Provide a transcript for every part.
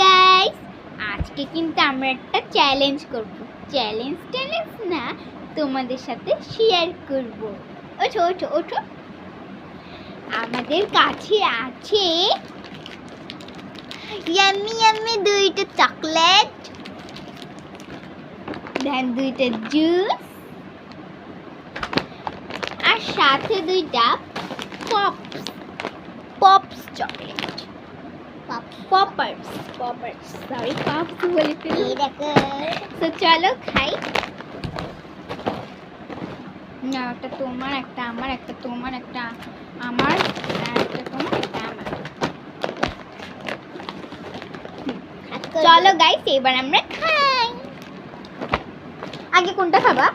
Guys, আজকে কিন্তু আমরা একটা চ্যালেঞ্জ করব। চ্যালেঞ্জ না, তোমাদের সাথে শেয়ার করব। ওঠো ওঠো ওঠো। আমাদের কাছে আছে ইয়াম্মি ইয়াম্মি দুইটা চকলেট, দেন দুইটা জুস, আর সাথে দুইটা pops pops chocolate. Papa's sorry pops বলে ফেলি। তো চলো খাই। না, একটা তোমার, একটা আমার, একটা তোমার, একটা আমার, একটা তোমার, একটা আমার। চলো গাইস, এবার আমরা খাই। আগে কোনটা খাবা?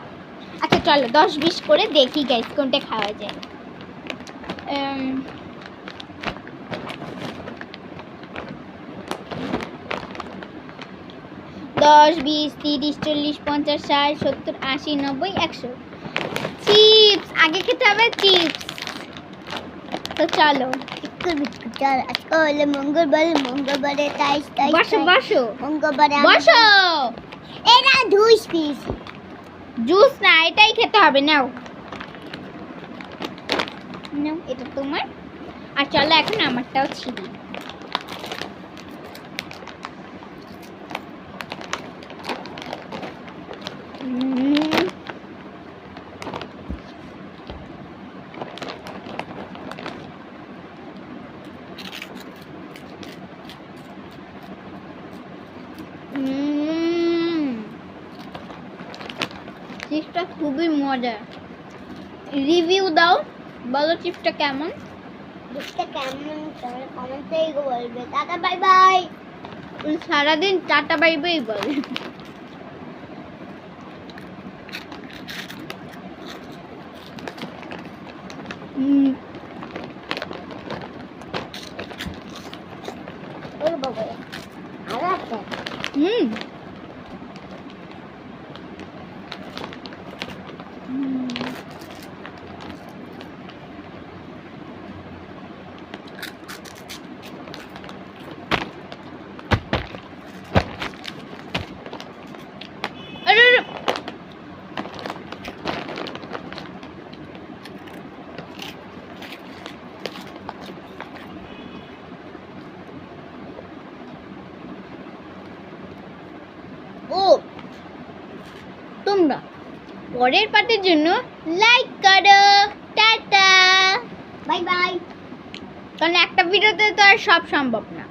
আচ্ছা চলো 10-20 করে দেখি গাইস কোনটা খাওয়া যায়। 10, 20, 30, 40, 50, 60, 70, 80, 90, 100। চিপস আগে খেতে হবে, চিপস। তো চলো চল, আজকে হলো মঙ্গলবারে তাই বসো বসো মঙ্গলবারে বসো। এরা জুস পিস, জুস না, এটাই খেতে হবে। নাও নাও, এটা তোমার। আর চলো এখন আমারটাও ছিলি। চিপসটা খুবই মজা। রিভিউ দাও, বলো চিপসটা কেমন। চিপসটা কেমন তোমরা কমেন্টে বলবে। Tata bye bye. সারাদিন টাটা বাই বাই বলে। ওর বাবা আরো একটা ও তোমরা পরের পার্টের জন্য লাইক করো। Tata bye bye. কারণ একটা ভিডিওতে তো আর সব সম্ভব না।